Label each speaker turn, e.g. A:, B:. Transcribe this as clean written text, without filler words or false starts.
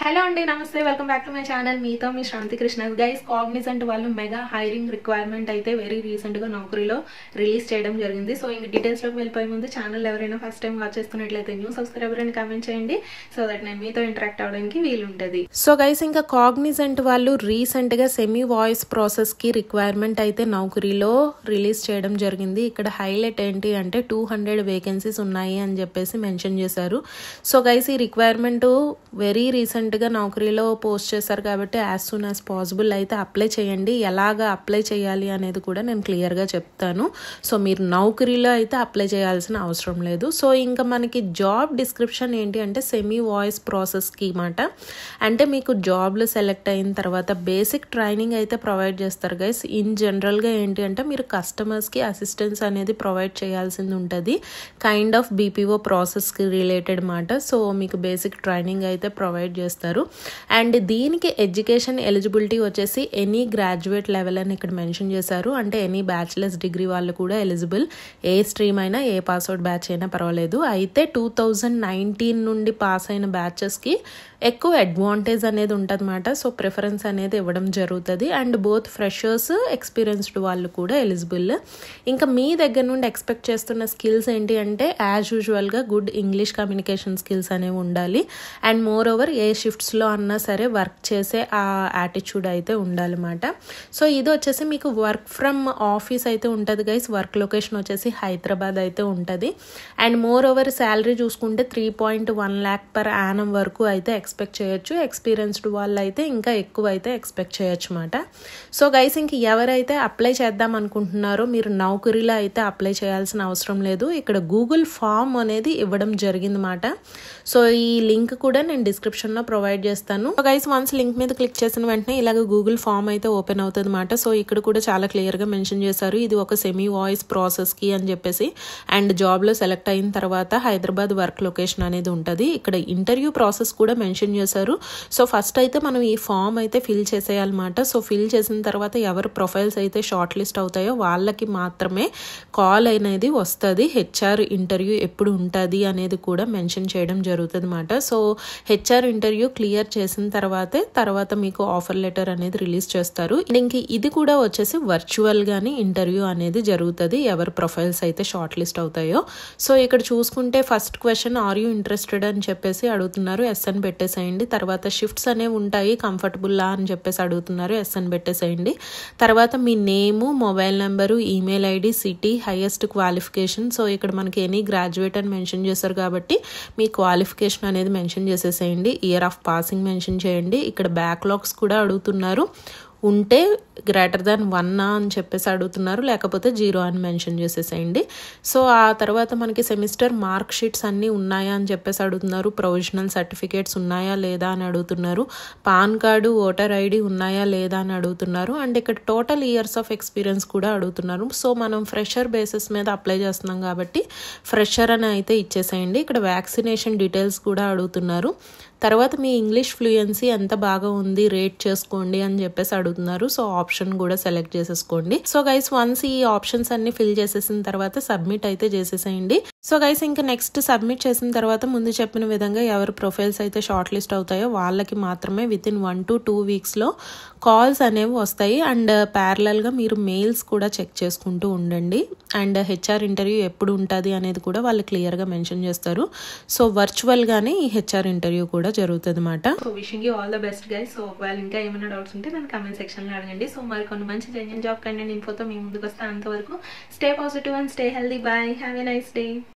A: Hello అండి, నమస్తే. Welcome back to my channel. మీతో మీ శ్రాంతి కృష్ణ. గైస్, కాగ్నిజెంట్ వాళ్ళు మెగా హైరింగ్ రిక్వైర్మెంట్ అయితే వెరీ రీసెంట్గా నౌకరీలో రిలీజ్ చేయడం జరిగింది. సో ఇంక డీటెయిల్స్లోకి వెళ్ళిపోయే ముందు ఛానల్ ఎవరైనా ఫస్ట్ టైం వాచ్ చేస్తున్నట్లయితే న్యూ సబ్స్క్రైబర్ అని కామెంట్ చేయండి, సో దట్ నేను మీతో ఇంటరాక్ట్ అవడానికి వీలుంటుంది. సో గైస్, ఇంకా కాగ్నిజెంట్ వాళ్ళు రీసెంట్గా సెమీ వాయిస్ ప్రాసెస్కి రిక్వైర్మెంట్ అయితే నౌకరీలో రిలీజ్ చేయడం జరిగింది. ఇక్కడ హైలైట్ ఏంటి అంటే 200 వేకెన్సీస్ ఉన్నాయి అని చెప్పేసి మెన్షన్ చేశారు. సో గైస్, ఈ రిక్వైర్మెంట్ వెరీ రీసెంట్గా నౌకరీలో పోస్ట్ చేశారు కాబట్టి యాజ్ సూన్ యాజ్ పాసిబుల్ అయితే అప్లై చేయండి. ఎలాగా అప్లై చేయాలి అనేది కూడా నేను క్లియర్గా చెప్తాను. సో మీరు నౌకరీలో అయితే అప్లై చేయాల్సిన అవసరం లేదు. సో ఇంకా మనకి జాబ్ డిస్క్రిప్షన్ ఏంటి అంటే సెమీ వాయిస్ ప్రాసెస్కి మాట, అంటే మీకు జాబ్లో సెలెక్ట్ అయిన తర్వాత బేసిక్ ట్రైనింగ్ అయితే ప్రొవైడ్ చేస్తారు గైస్. ఇన్ జనరల్గా ఏంటి అంటే మీరు కస్టమర్స్కి అసిస్టెన్స్ అనేది ప్రొవైడ్ చేయాల్సింది ఉంటుంది, కైండ్ ఆఫ్ బీపీఓ ప్రాసెస్కి రిలేటెడ్ మాట. సో మీకు బేసిక్ ట్రైనింగ్ అయితే ప్రొవైడ్ చేస్తారు. అండ్ దీనికి ఎడ్యుకేషన్ ఎలిజిబిలిటీ వచ్చేసి ఎనీ గ్రాడ్యుయేట్ లెవెల్ అని ఇక్కడ మెన్షన్ చేశారు. అంటే ఎనీ బ్యాచిలర్స్ డిగ్రీ వాళ్ళు కూడా ఎలిజిబుల్. ఏ స్ట్రీమ్ అయినా, ఏ పాస్అవుట్ బ్యాచ్ అయినా పర్వాలేదు. అయితే 2019 నుండి పాస్ అయిన బ్యాచెస్కి ఎక్కువ అడ్వాంటేజ్ అనేది ఉంటుందన్నమాట. సో ప్రిఫరెన్స్ అనేది ఇవ్వడం జరుగుతుంది. అండ్ బోత్ ఫ్రెషర్స్, ఎక్స్పీరియన్స్డ్ వాళ్ళు కూడా ఎలిజిబుల్. ఇంకా మీ దగ్గర నుండి ఎక్స్పెక్ట్ చేస్తున్న స్కిల్స్ ఏంటి అంటే యాజ్ యూజువల్గా గుడ్ ఇంగ్లీష్ కమ్యూనికేషన్ స్కిల్స్ అనేవి ఉండాలి. అండ్ మోర్ ఓవర్ ఏ షిఫ్ట్స్లో అన్నా సరే వర్క్ చేసే ఆ యాటిట్యూడ్ అయితే ఉండాలన్నమాట. సో ఇది వచ్చేసి మీకు వర్క్ ఫ్రమ్ ఆఫీస్ అయితే ఉంటుంది గైస్. వర్క్ లొకేషన్ వచ్చేసి హైదరాబాద్ అయితే ఉంటుంది. అండ్ మోర్ ఓవర్ శాలరీ చూసుకుంటే 3.1 lakh per annum వరకు అయితే ఎక్స్పెక్ట్ చేయొచ్చు. ఎక్స్పీరియన్స్డ్ వాళ్ళు అయితే ఇంకా ఎక్కువ అయితే ఎక్స్పెక్ట్ చేయొచ్చు అన్నమాట. సో గైస్, ఇంక ఎవరైతే అప్లై చేద్దాం అనుకుంటున్నారో మీరు నౌకరీలో అయితే అప్లై చేయాల్సిన అవసరం లేదు. ఇక్కడ గూగుల్ ఫామ్ అనేది ఇవ్వడం జరిగిందన్నమాట. సో ఈ లింక్ కూడా నేను డిస్క్రిప్షన్లో ప్రొవైడ్ చేస్తాను. సో గైస్, వన్స్ లింక్ మీద క్లిక్ చేసిన వెంటనే ఇలాగ గూగుల్ ఫామ్ అయితే ఓపెన్ అవుతుంది అన్నమాట. సో ఇక్కడ కూడా చాలా క్లియర్గా మెన్షన్ చేశారు ఇది ఒక సెమీ వాయిస్ ప్రాసెస్కి అని చెప్పేసి. అండ్ జాబ్లో సెలెక్ట్ అయిన తర్వాత హైదరాబాద్ వర్క్ లొకేషన్ అనేది ఉంటుంది. ఇక్కడ ఇంటర్వ్యూ ప్రాసెస్ కూడా మెన్షన్ చేశారు. సో ఫస్ట్ అయితే మనం ఈ ఫామ్ అయితే ఫిల్ చేసేయాలన్నమాట. సో ఫిల్ చేసిన తర్వాత ఎవరు ప్రొఫైల్స్ అయితే షార్ట్ లిస్ట్ అవుతాయో వాళ్ళకి మాత్రమే కాల్ అనేది వస్తుంది. హెచ్ఆర్ ఇంటర్వ్యూ ఎప్పుడు ఉంటుంది అనేది కూడా మెన్షన్ చేయడం జరుగుతుంది అన్నమాట. సో హెచ్ఆర్ ఇంటర్వ్యూ క్లియర్ చేసిన తర్వాత మీకు ఆఫర్ లెటర్ అనేది రిలీజ్ చేస్తారు. ఇంక ఇది కూడా వచ్చేసి వర్చువల్ గానే ఇంటర్వ్యూ అనేది జరుగుతుంది ఎవరు ప్రొఫైల్స్ అయితే షార్ట్ లిస్ట్ అవుతాయో. సో ఇక్కడ చూసుకుంటే first question are you interested అని చెప్పేసి అడుగుతున్నారు. ఎస్ అని పెట్టేసేయండి. తర్వాత షిఫ్ట్స్ అనేవి ఉంటాయి, కంఫర్టబుల్లా అని చెప్పేసి అడుగుతున్నారు. ఎస్ అని పెట్టేసేయండి. తర్వాత మీ నేము, mobile number, email ID, city, highest qualification. So ఇక్కడ మనకి ఎనీ గ్రాడ్యుయేట్ అని మెన్షన్ చేశారు కాబట్టి మీ క్వాలిఫికేషన్ అనేది మెన్షన్ చేసేసేయండి. ఇయర్ ఆఫ్ పాసింగ్ మెన్షన్ చేయండి. ఇక్కడ బ్యాక్లాగ్స్ కూడా అడుగుతున్నారు. ఉంటే గ్రేటర్ దాన్ 1 అని చెప్పేసి అడుగుతున్నారు, లేకపోతే 0 అని మెన్షన్ చేసేసేయండి. సో ఆ తర్వాత మనకి సెమిస్టర్ మార్క్ షీట్స్ అన్నీ ఉన్నాయా అని చెప్పేసి అడుగుతున్నారు. ప్రొవిజనల్ సర్టిఫికేట్స్ ఉన్నాయా లేదా అని అడుగుతున్నారు. పాన్ కార్డు, ఓటర్ ఐడి ఉన్నాయా లేదా అని అడుగుతున్నారు. అండ్ ఇక్కడ టోటల్ ఇయర్స్ ఆఫ్ ఎక్స్పీరియన్స్ కూడా అడుగుతున్నారు. సో మనం ఫ్రెషర్ బేసిస్ మీద అప్లై చేస్తున్నాం కాబట్టి ఫ్రెషర్ అని అయితే ఇచ్చేసేయండి. ఇక్కడ వ్యాక్సినేషన్ డీటెయిల్స్ కూడా అడుగుతున్నారు. తర్వాత మీ ఇంగ్లీష్ ఫ్లూయెన్సీ ఎంత బాగా ఉంది రేట్ చేసుకోండి అని చెప్పేసి అడుగుతున్నారు. సో ఆప్షన్ కూడా సెలెక్ట్ చేసేసుకోండి. సో గైస్, వన్స్ ఈ ఆప్షన్స్ అన్ని ఫిల్ చేసేసిన తర్వాత సబ్మిట్ అయితే చేసేసేయండి. సో గైస్, ఇంకా నెక్స్ట్ సబ్మిట్ చేసిన తర్వాత ముందు చెప్పిన విధంగా ఎవరు ప్రొఫైల్స్ అయితే షార్ట్ లిస్ట్ అవుతాయో వాళ్ళకి మాత్రమే వితిన్ 1 to 2 weeksలో కాల్స్ అనేవి వస్తాయి. అండ్ ప్యారలల్గా మీరు మెయిల్స్ కూడా చెక్ చేసుకుంటూ ఉండండి. అండ్ హెచ్ఆర్ ఇంటర్వ్యూ ఎప్పుడు ఉంటుంది అనేది కూడా వాళ్ళు క్లియర్గా మెన్షన్ చేస్తారు. సో వర్చువల్గానే ఈ హెచ్ఆర్ ఇంటర్వ్యూ కూడా జరుగుతుంది అన్నమాట. So wishing you all the best guys. So ఒకవేళ ఇంకా ఏమైనా డౌట్స్ ఉంటే నన్ను కామెంట్ సెక్షన్లో అడగండి. సో మరి కొన్ని మంచి జెన్యూన్ జాబ్ కంటెంట్ ఇన్ఫోతో మీ ముందుకు వస్తే అంతవరకు stay positive and stay healthy. Bye, have a nice day.